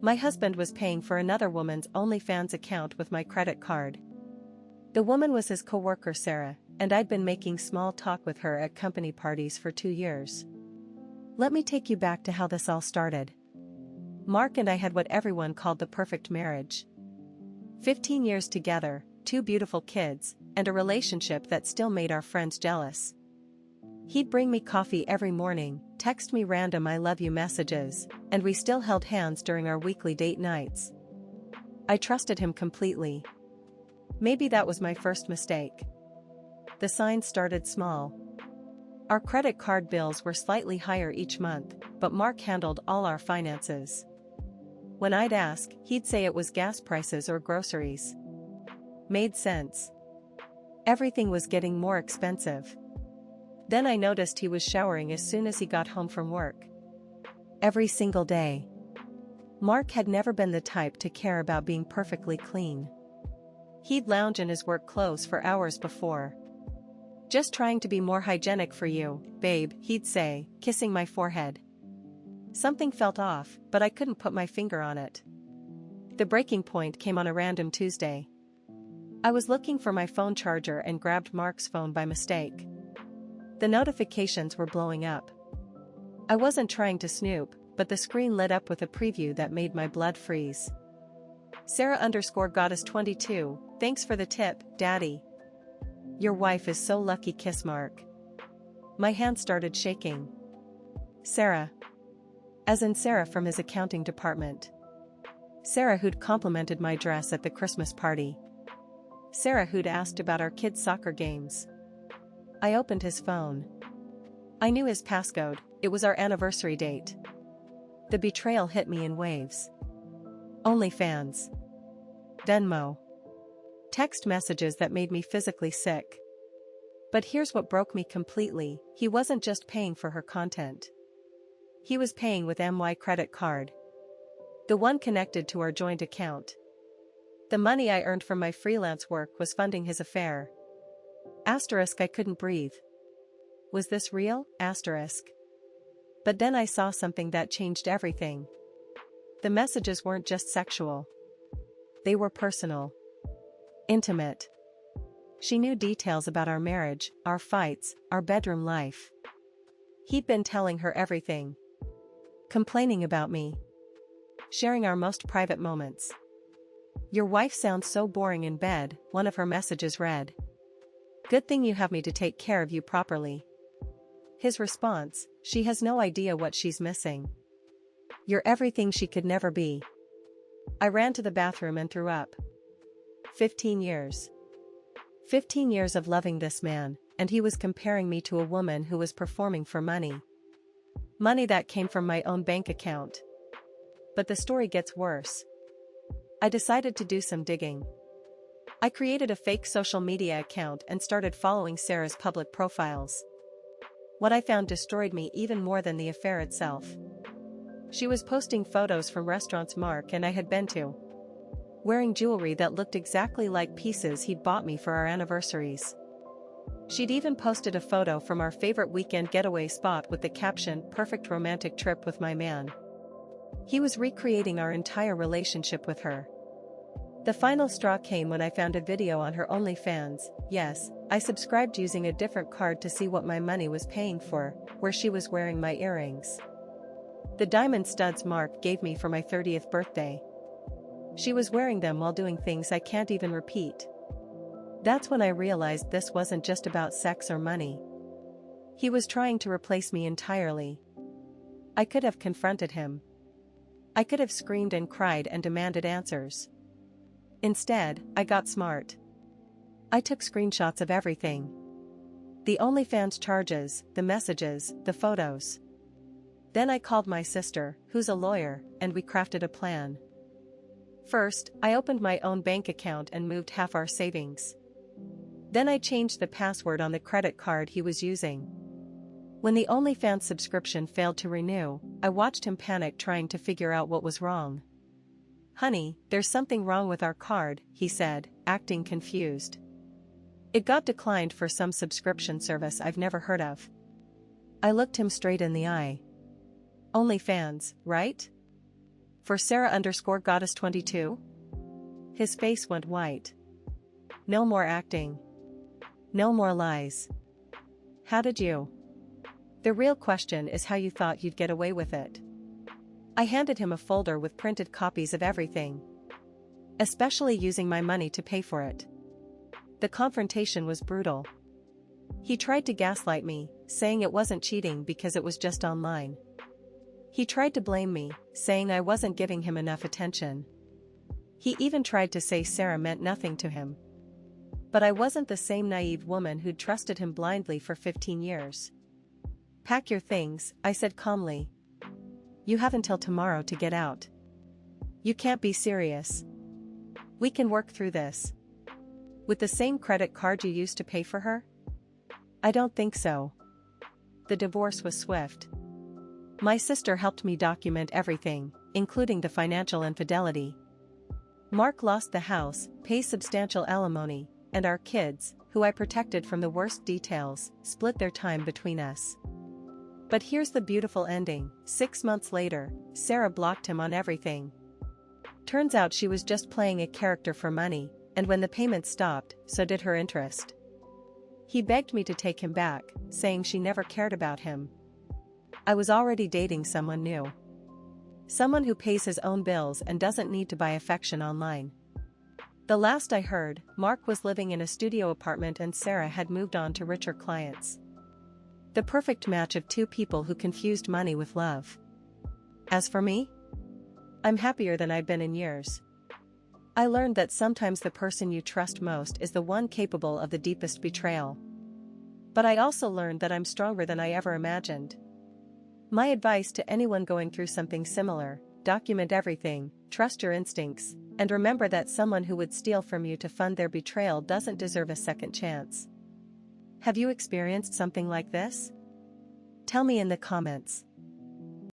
My husband was paying for another woman's OnlyFans account with my credit card. The woman was his coworker Sarah, and I'd been making small talk with her at company parties for 2 years. Let me take you back to how this all started. Mark and I had what everyone called the perfect marriage. 15 years together, 2 beautiful kids, and a relationship that still made our friends jealous. He'd bring me coffee every morning, text me random I love you messages, and we still held hands during our weekly date nights. I trusted him completely. Maybe that was my first mistake. The signs started small. Our credit card bills were slightly higher each month, but Mark handled all our finances. When I'd ask, he'd say it was gas prices or groceries. Made sense. Everything was getting more expensive. Then I noticed he was showering as soon as he got home from work. Every single day. Mark had never been the type to care about being perfectly clean. He'd lounge in his work clothes for hours before. Just trying to be more hygienic for you, babe, he'd say, kissing my forehead. Something felt off, but I couldn't put my finger on it. The breaking point came on a random Tuesday. I was looking for my phone charger and grabbed Mark's phone by mistake. The notifications were blowing up. I wasn't trying to snoop, but the screen lit up with a preview that made my blood freeze. Sarah_Goddess22, thanks for the tip, Daddy. Your wife is so lucky, kiss mark. My hand started shaking. Sarah. As in Sarah from his accounting department. Sarah who'd complimented my dress at the Christmas party. Sarah who'd asked about our kids' soccer games. I opened his phone. I knew his passcode, it was our anniversary date. The betrayal hit me in waves. OnlyFans. Venmo. Text messages that made me physically sick. But here's what broke me completely, he wasn't just paying for her content. He was paying with my credit card. The one connected to our joint account. The money I earned from my freelance work was funding his affair. Asterisk, I couldn't breathe. Was this real? Asterisk. But then I saw something that changed everything. The messages weren't just sexual. They were personal. Intimate. She knew details about our marriage, our fights, our bedroom life. He'd been telling her everything. Complaining about me. Sharing our most private moments. Your wife sounds so boring in bed, one of her messages read. Good thing you have me to take care of you properly. His response, she has no idea what she's missing. You're everything she could never be. I ran to the bathroom and threw up. 15 years. 15 years of loving this man, and he was comparing me to a woman who was performing for money. Money that came from my own bank account. But the story gets worse. I decided to do some digging. I created a fake social media account and started following Sarah's public profiles. What I found destroyed me even more than the affair itself. She was posting photos from restaurants Mark and I had been to. Wearing jewelry that looked exactly like pieces he'd bought me for our anniversaries. She'd even posted a photo from our favorite weekend getaway spot with the caption, "Perfect romantic trip with my man." He was recreating our entire relationship with her. The final straw came when I found a video on her OnlyFans. Yes, I subscribed using a different card to see what my money was paying for, where she was wearing my earrings. The diamond studs Mark gave me for my 30th birthday. She was wearing them while doing things I can't even repeat. That's when I realized this wasn't just about sex or money. He was trying to replace me entirely. I could have confronted him. I could have screamed and cried and demanded answers. Instead, I got smart. I took screenshots of everything. The OnlyFans charges, the messages, the photos. Then I called my sister, who's a lawyer, and we crafted a plan. First, I opened my own bank account and moved half our savings. Then I changed the password on the credit card he was using. When the OnlyFans subscription failed to renew, I watched him panic trying to figure out what was wrong. "Honey, there's something wrong with our card," he said, acting confused. "It got declined for some subscription service I've never heard of." I looked him straight in the eye. "OnlyFans, right? For Sarah_Goddess22? His face went white. No more acting. No more lies. How did you? The real question is how you thought you'd get away with it. I handed him a folder with printed copies of everything. Especially using my money to pay for it. The confrontation was brutal. He tried to gaslight me, saying it wasn't cheating because it was just online. He tried to blame me, saying I wasn't giving him enough attention. He even tried to say Sarah meant nothing to him. But I wasn't the same naive woman who'd trusted him blindly for 15 years. Pack your things, I said calmly. You have until tomorrow to get out. You can't be serious. We can work through this. With the same credit card you used to pay for her? I don't think so. The divorce was swift. My sister helped me document everything, including the financial infidelity. Mark lost the house, pays substantial alimony, and our kids, who I protected from the worst details, split their time between us. But here's the beautiful ending. 6 months later, Sarah blocked him on everything. Turns out she was just playing a character for money, and when the payments stopped, so did her interest. He begged me to take him back, saying she never cared about him. I was already dating someone new. Someone who pays his own bills and doesn't need to buy affection online. The last I heard, Mark was living in a studio apartment and Sarah had moved on to richer clients. The perfect match of two people who confused money with love. As for me? I'm happier than I've been in years. I learned that sometimes the person you trust most is the one capable of the deepest betrayal. But I also learned that I'm stronger than I ever imagined. My advice to anyone going through something similar: document everything, trust your instincts, and remember that someone who would steal from you to fund their betrayal doesn't deserve a second chance. Have you experienced something like this? Tell me in the comments.